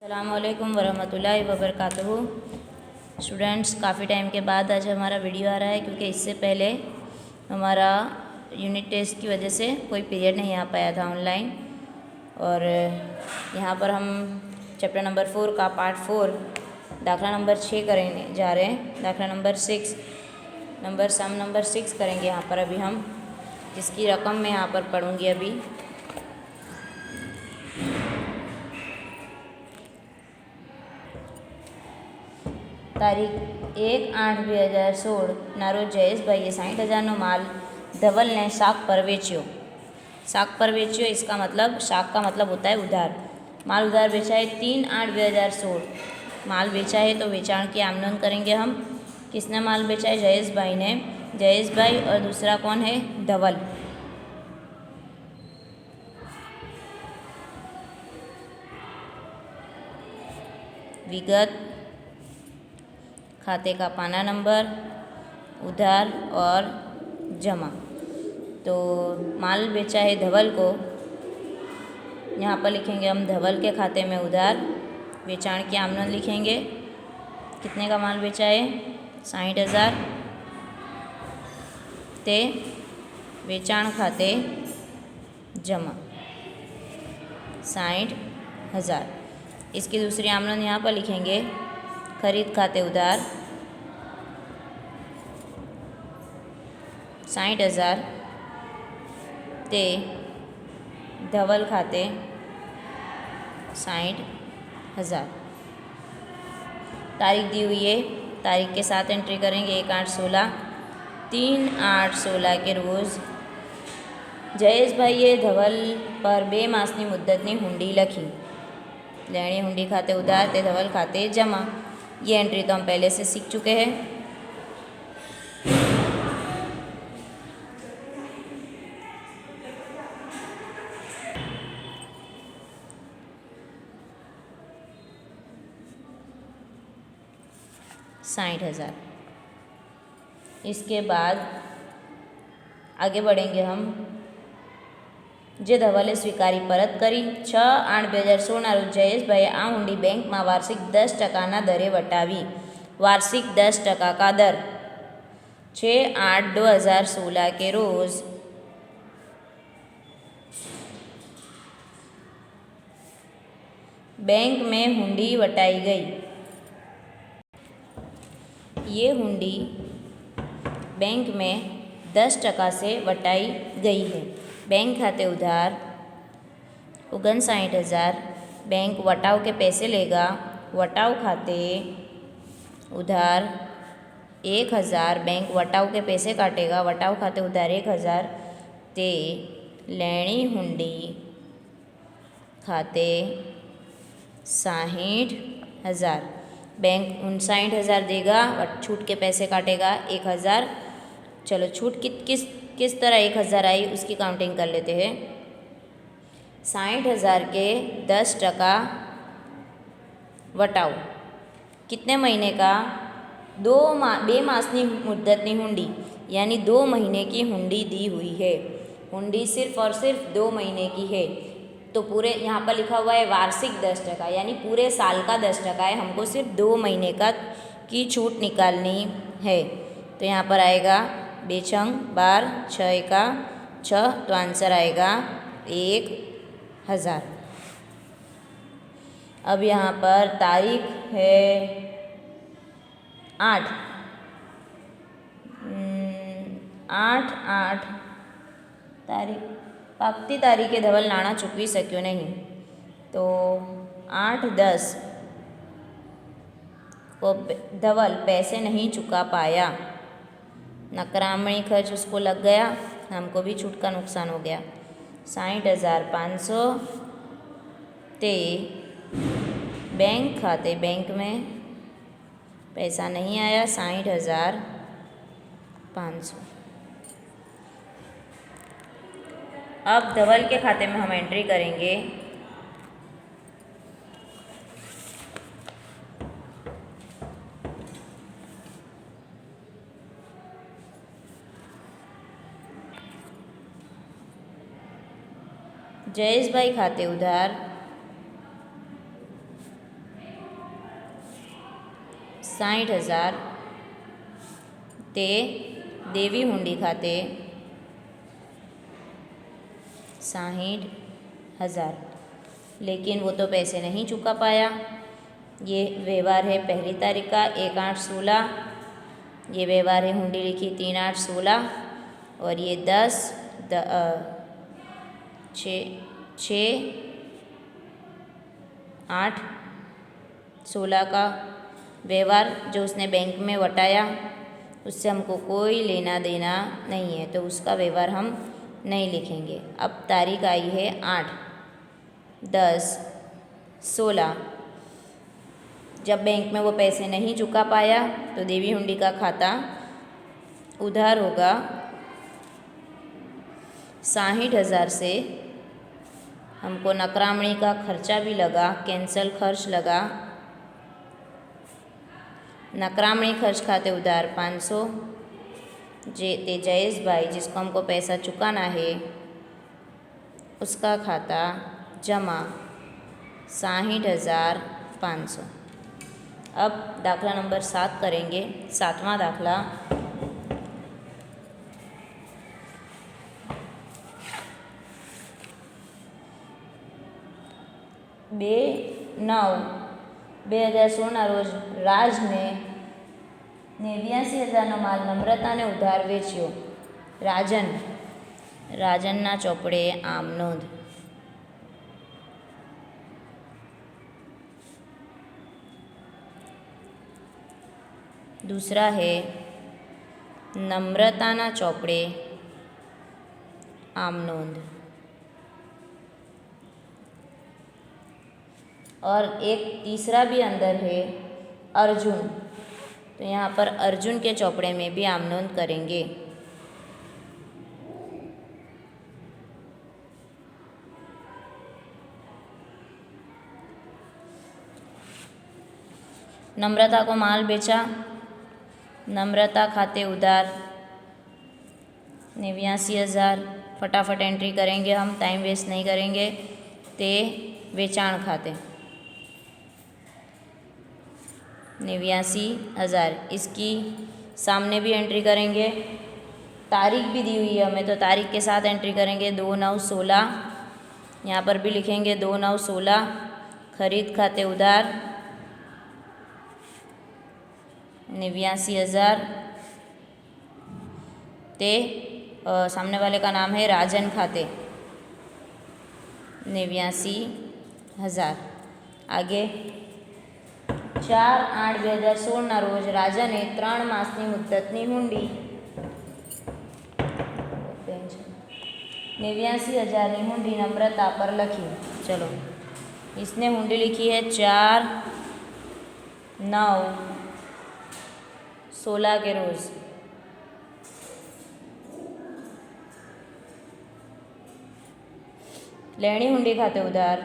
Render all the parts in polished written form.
अस्सलामुअलैकुम वरहमतुल्लाहि वबरकातुहू। स्टूडेंट्स, काफ़ी टाइम के बाद आज हमारा वीडियो आ रहा है क्योंकि इससे पहले हमारा यूनिट टेस्ट की वजह से कोई पीरियड नहीं आ पाया था ऑनलाइन। और यहाँ पर हम चैप्टर नंबर 4 का पार्ट 4 दाखला नंबर 6 करेंगे जा रहे हैं। दाखला नंबर 6 सम नंबर 6 करेंगे यहाँ पर अभी हम, जिसकी रकम मैं यहाँ पर पढ़ूँगी अभी। તારીખ 1/8/2016 ના રોજ જયેશભાઈએ 60,000નો માલ ધવલને શાક पर बेच्यो। शाक पर बेच्यो, इसका मतलब शाक का मतलब होता है उधार। माल उधार बेचा है 3/8/2016। माल बेचा है तो वेचाण की आमनोंध करेंगे हम। किसने माल बेचा है? जयेश भाई ने। जयेश भाई और दूसरा कौन है? धवल। विगत, खाते का पाना नंबर, उधार और जमा। तो माल बेचा है धवल को, यहाँ पर लिखेंगे हम धवल के खाते में उधार। वेचाण की आमनोंध लिखेंगे। कितने का माल बेचा है? 60,000 ते वेचाण खाते जमा 60,000। इसकी दूसरी आमनोंध यहाँ पर लिखेंगे। खरीद खाते उधार 60,000 ते धवल खाते 60,000। तारीख दी हुई है, तारीख के साथ एंट्री करेंगे। 1/8/16 3/8/16 के रोज़ જયેશભાઈએ ધવલ પર 2 માસની મુદ્દતની હુંડી લખી। लेनी हुंडी खाते उधार ते धवल खाते जमा। ये एंट्री तो हम पहले से सीख चुके हैं। $60,000। इसके बाद आगे बढ़ेंगे हम। જે ધવલે સ્વીકારી પરત કરી। 6/8/2016 રોજ જયેશભાઈએ આ હુંડી બેંકમાં વાર્ષિક 10% દરે વટાવી। वार्षिक 10% का दर। 6/8/2016 के रोज बैंक में हुंडी वटाई गई। ये हुंडी बैंक में 10% से वटाई गई है। बैंक खाते उधार 59,000। बैंक वटाव के पैसे लेगा। वटाव खाते उधार 1,000। बैंक वटाव के पैसे काटेगा। वटाव खाते उधार 1,000 ते लेनी हुंडी खाते 60,000। बैंक 59,000 देगा, छूट के पैसे काटेगा 1,000। चलो, छूट किस तरह 1,000 आई उसकी काउंटिंग कर लेते हैं। 60,000 के 10% वटाव कितने महीने का? 2 मासनी मुद्दतनी हुंडी, यानी 2 महीने की हुंडी दी हुई है। हुंडी सिर्फ और सिर्फ 2 महीने की है। तो पूरे यहाँ पर लिखा हुआ है वार्षिक 10%, यानी पूरे साल का 10% है। हमको सिर्फ 2 महीने का की छूट निकालनी है। तो यहाँ पर आएगा 2 छंग 12, 6 एका 6, तो आंसर आएगा 1,000। अब यहाँ पर तारीख है 8/8 तारीख। पाकती तारीखे धवल नाણાં चूकवी शक्यो नहीं। तो 8/10 को धवल पैसे नहीं चुका पाया। नकरामणी खर्च उसको लग गया, हमको भी छूट का नुकसान हो गया। 60,500 ते बैंक खाते, बैंक में पैसा नहीं आया 60,500। अब धवल के खाते में हम एंट्री करेंगे। जयेश भाई खाते उधार 60,000 તે દેવી હુંડી ખાતે 60,000, लेकिन वो तो पैसे नहीं चुका पाया। ये व्यवहार है पहली तारीख का 1/8/16, ये व्यवहार है हुंडी लिखी 3/8/16 और ये 6/8/16 का व्यवहार जो उसने बैंक में वटाया, उससे हमको कोई लेना देना नहीं है, तो उसका व्यवहार हम नहीं लिखेंगे। अब तारीख आई है 8/10/16, जब बैंक में वो पैसे नहीं चुका पाया तो देवी हुंडी का खाता उधार होगा 60,000 से। हमको नकरामणी का खर्चा भी लगा, कैंसल खर्च लगा। नकरामणी खर्च खाते उधार 500 ते जयेश भाई जिसको हमको पैसा चुकाना है उसका खाता जमा 60,500। अब दाखला नंबर 7 करेंगे। 7वां दाखला। બે 9/2016 રોજ રાજને 89,000નો માલ નમ્રતાને ઉધાર વેચ્યો। રાજનના ચોપડે આમ નોંધ। दूसरा है नम्रताना चौपड़े आम नोंध। और एक तीसरा भी अंदर है अर्जुन, तो यहाँ पर अर्जुन के चौपड़े में भी आम नोंध करेंगे। नम्रता को माल बेचा, नम्रता खाते उधार 89,000। फटाफट एंट्री करेंगे हम, टाइम वेस्ट नहीं करेंगे। ते वेचाण खाते 89,000, इसकी सामने भी एंट्री करेंगे। तारीख भी दी हुई है हमें, तो तारीख के साथ एंट्री करेंगे 2/9/16। यहाँ पर भी लिखेंगे 2/9/16। खरीद खाते उधार 89,000 ते सामने वाले का नाम है राजन खाते 89,000। आगे 4/8/2016 रोज राजने 3 मासनी मुद्दतनी हुंडी 89,000 हुंडी नम्रता पर लखी। चलो, इसने हुंडी लिखी है 4/9/16 के रोज। लेनी हुंडी खाते उधार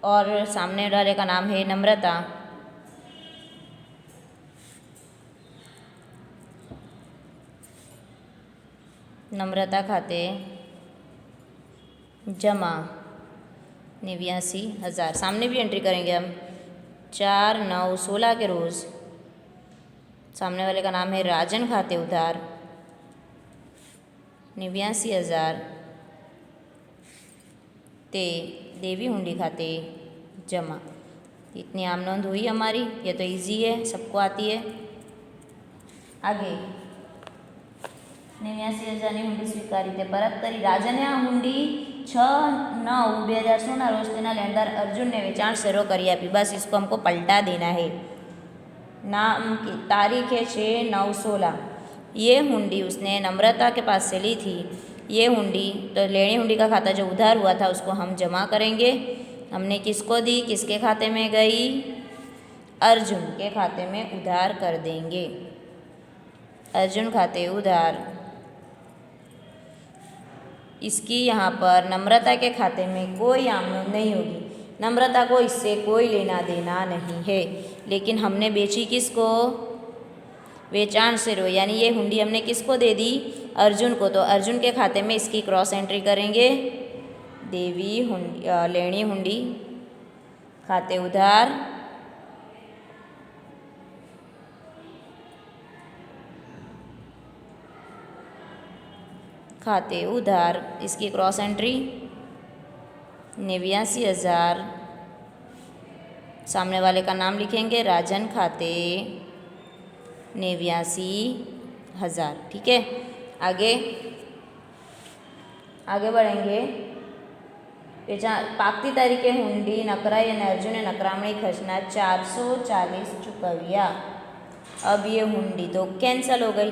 और सामने वाले का नाम है नम्रता। नम्रता खाते जमा 89,000। सामने भी एंट्री करेंगे हम 4/9/16 के रोज। सामने वाले का नाम है राजन खाते उधार 89,000 ते देवी हुंडी खाते जमा। इतनी आम नोंध हुई हमारी। ये तो इजी है, सबको आती है। आगे 89,000 हुंडी स्वीकारी ते परत करी। राजने आ हुंडी 6/9/2016 रोज तेना लेनदार अर्जुन ने वेचाण शरू करी आपी। बस इसको हमको पलटा देना है। नाम की तारीख है 6/9/16। ये हुंडी उसने नम्रता के पास से ली थी। ये हुंडी तो लेनी हुंडी का खाता जो उधार हुआ था उसको हम जमा करेंगे। हमने किसको दी, किसके खाते में गई? अर्जुन के खाते में उधार कर देंगे। अर्जुन खाते उधार। इसकी यहाँ पर नम्रता के खाते में कोई आम नोंध नहीं होगी। नम्रता को इससे कोई लेना देना नहीं है, लेकिन हमने बेची किसको? वेचाण से रो, यानी ये हुंडी हमने किसको दे दी? अर्जुन को। तो अर्जुन के खाते में इसकी क्रॉस एंट्री करेंगे। देवी हुंडी लेनी हुंडी खाते उधार खाते उधार, इसकी क्रॉस एंट्री 89,000, सामने वाले का नाम लिखेंगे राजन, खाते 89,000। ठीक है, आगे आगे बढ़ेंगे। पाकती तारीखे हुंडी नकराई અને અર્જુને નકરામણી ખર્ચના 440 चुकव्या। अब ये हुंडी तो कैंसिल हो गई।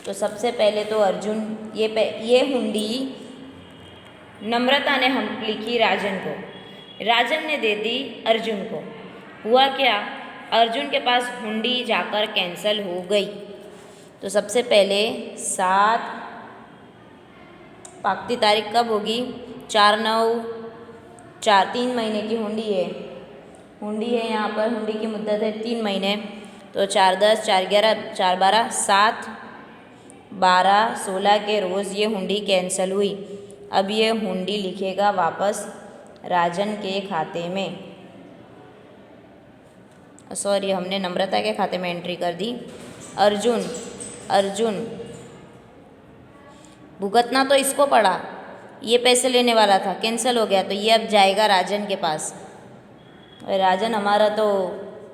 तो सबसे पहले तो अर्जुन ये हुंडी नम्रता ने हम लिखी राजन को, राजन ने दे दी अर्जुन को। हुआ क्या, अर्जुन के पास हुंडी जाकर कैंसिल हो गई। तो सबसे पहले 7 पाकती तारीख कब होगी, 4/9, 3 महीने की हुंडी है। यहाँ पर हुंडी की मुद्दत है 3 महीने। तो 4/10, 4/11, 4/12, 7/12/16 के रोज़ ये हुंडी कैंसिल हुई। अब ये हुंडी लिखेगा वापस राजन के खाते में, सॉरी हमने नम्रता के खाते में एंट्री कर दी। अर्जुन भुगतना तो इसको पड़ा, ये पैसे लेने वाला था, कैंसिल हो गया, तो ये अब जाएगा राजन के पास। राजन हमारा तो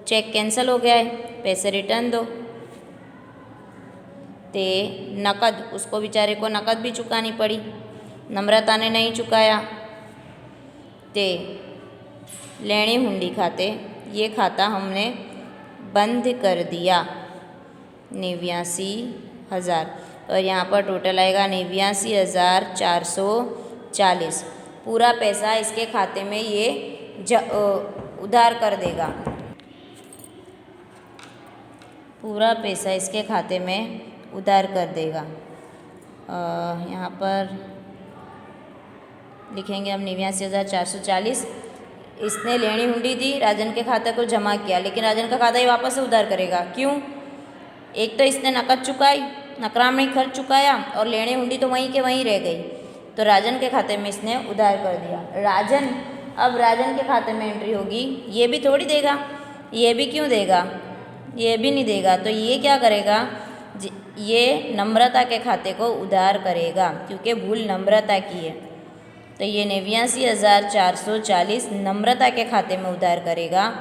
चेक कैंसिल हो गया है, पैसे रिटर्न दो। ते नकद, उसको बेचारे को नकद भी चुकानी पड़ी, नम्रता ने नहीं चुकाया। ते लेनी हुंडी खाते, ये खाता हमने बंद कर दिया 89,000। और यहाँ पर टोटल आएगा 89,440। पूरा पैसा इसके खाते में ये उधार कर देगा, पूरा पैसा इसके खाते में उधार कर देगा। यहाँ पर लिखेंगे हम 89,440। इसने लेनी हुंडी दी, राजन के खाते को जमा किया, लेकिन राजन का खाता ही वापस से उधार करेगा। क्यों, एक तो इसने नकद चुकाई, नकरामणी खर्च चुकाया, और लेनी हुंडी तो वहीं के वहीं रह गई। तो राजन के खाते में इसने उधार कर दिया। अब राजन के खाते में एंट्री होगी, ये भी थोड़ी देगा, ये भी क्यों देगा, ये भी नहीं देगा। तो ये क्या करेगा, ये नम्रता के खाते को उधार करेगा, क्योंकि भूल नम्रता की है। तो ये 89,440 नम्रता के खाते में उधार करेगा।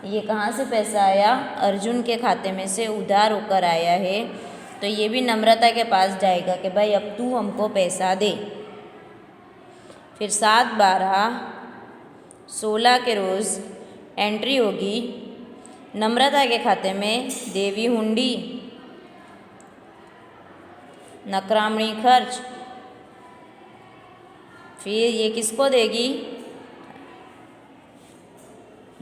ये कहाँ से पैसा आया, अर्जुन के खाते में से उधार होकर आया है। तो ये भी नम्रता के पास जाएगा कि भाई अब तू हमको पैसा दे। फिर 7/12/16 के रोज़ एंट्री होगी नम्रता के खाते में देवी हुंडी, नकरामणी खर्च। फिर ये किसको देगी,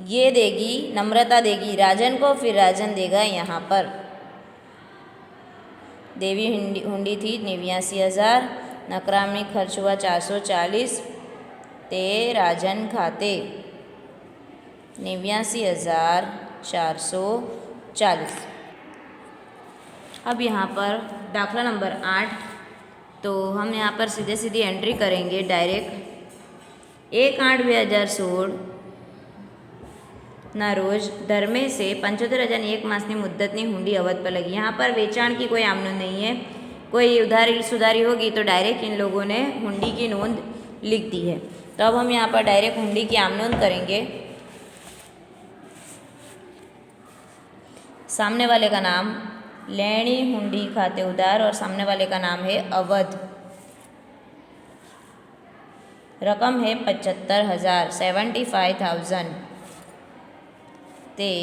ये देगी नम्रता देगी राजन को, फिर राजन देगा यहाँ पर। देवी हुंडी थी 89,000, नकरामणी खर्च हुआ 440, ते राजन खाते 89,440। अब यहाँ पर दाखला नंबर 8, तो हम यहाँ पर सीधे सीधी एंट्री करेंगे डायरेक्ट। 1/8/2016 ના રોજ ધર્મે से 75,000 एक मासની मुद्दतनी हुंडी अवध पर लगी। यहाँ पर वेचाण की कोई आमनोंद नहीं है, कोई उधारी सुधारी होगी तो डायरेक्ट इन लोगों ने हुंडी की नोंद लिख दी है। तो अब हम यहाँ पर डायरेक्ट हुंडी की आमनोंद करेंगे। सामने वाले का नाम लेनी हुंडी खाते उधार, और सामने वाले का नाम है अवध। रकम है 75,000, 75,000। ते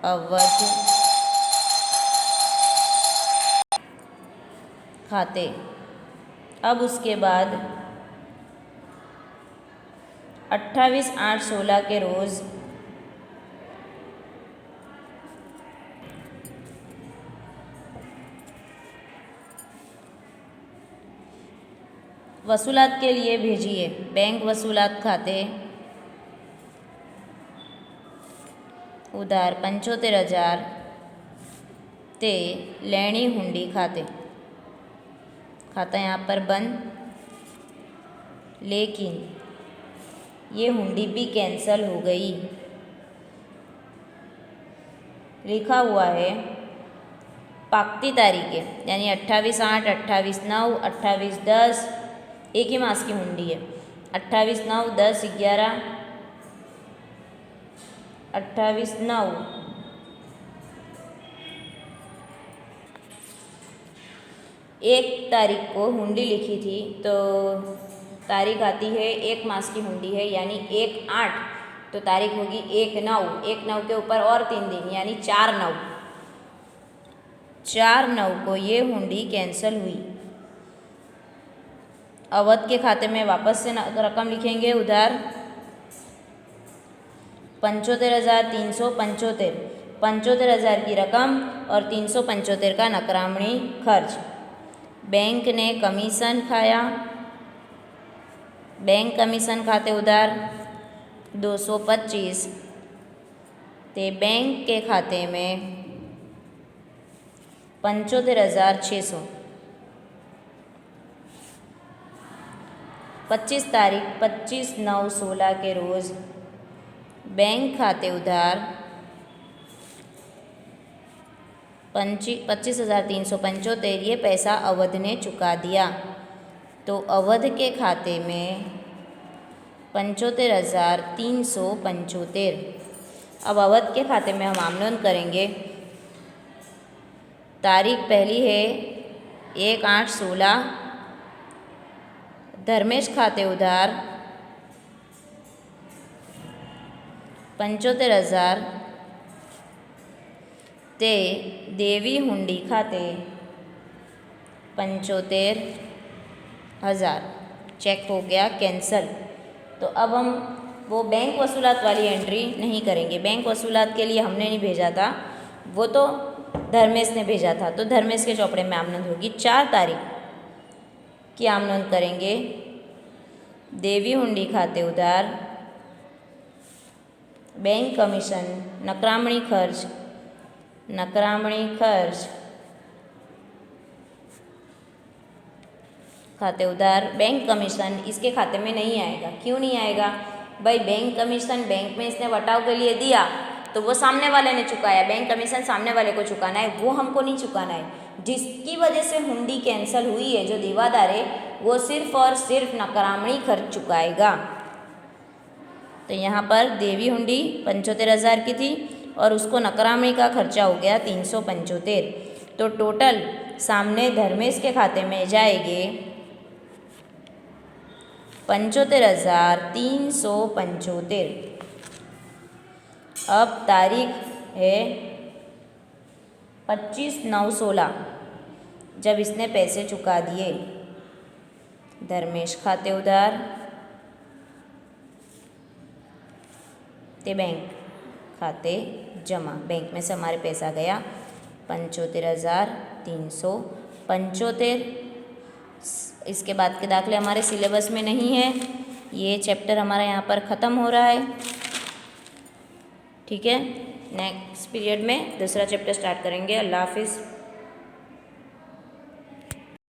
अवध खाते। अब उसके बाद 28/8/16 के रोज़ वसूलात के लिए भेजिए। बैंक वसूलात खाते उधार 75,000 ते लेनी हुंडी खाते। खाता यहाँ पर बंद, लेकिन ये हुंडी भी कैंसिल हो गई। लिखा हुआ है पाकती तारीखें यानी 28/8, 28/9, 28/10 एक ही मास की हुंडी है। 28/9, 10/11, 28/9, एक तारीख को हुंडी लिखी थी तो तारीख आती है एक मास की हुंडी है यानी 1/8, तो तारीख होगी 1/9, 1/9 के ऊपर और 3 दिन यानी 4/9, 4/9 को ये हुंडी कैंसिल हुई। अवध के खाते में वापस से रकम लिखेंगे उधार 75,375, 75,000 की रकम और 375 का नकरामणी खर्च। बैंक ने कमीशन खाया, बैंक कमीशन खाते उधार 225, ते बैंक के खाते में 75,600। 25 तारीख 25/9/16 के रोज़ बैंक खाते उधार 25,375, ये पैसा अवध ने चुका दिया तो अवध के खाते में 75,375। अब अवध के खाते में हम आमनोंद करेंगे। तारीख पहली है 1/8/16, धर्मेश खाते उधार 75,000, ते देवी हुंडी खाते 75,000। चेक हो गया कैंसल। तो अब हम वो बैंक वसूलात वाली एंट्री नहीं करेंगे, बैंक वसूलात के लिए हमने नहीं भेजा था, वो तो धर्मेश ने भेजा था, तो धर्मेश के चौपड़े में आमनोंद होगी। 4 तारीख की आमनोंद करेंगे। देवी हुंडी खाते उधार, बैंक कमीशन, नकरामणी खर्च, नकरामणी खर्च खाते उधार, बैंक कमीशन इसके खाते में नहीं आएगा। क्यों नहीं आएगा भाई? बैंक कमीशन बैंक में इसने बटाव के लिए दिया तो वो सामने वाले ने चुकाया, बैंक कमीशन सामने वाले को चुकाना है, वो हमको नहीं चुकाना है। जिसकी वजह से हुंडी कैंसिल हुई है, जो देवादार है, वो सिर्फ और सिर्फ नकरामणी खर्च चुकाएगा। तो यहाँ पर देवी हुंडी 75,000 की थी और उसको नकरामणी का खर्चा हो गया 375, तो टोटल सामने धर्मेश के खाते में जाएंगे 75,375। अब तारीख है 25/9/16, जब इसने पैसे चुका दिए। धर्मेश खाते उधार, ते बैंक खाते जमा, बैंक में से हमारे पैसा गया 75,375। इसके बाद के दाखले हमारे सिलेबस में नहीं है, ये चैप्टर हमारा यहाँ पर ख़त्म हो रहा है। ठीक है, नेक्स्ट पीरियड में दूसरा चैप्टर स्टार्ट करेंगे। अल्लाह हाफिज़।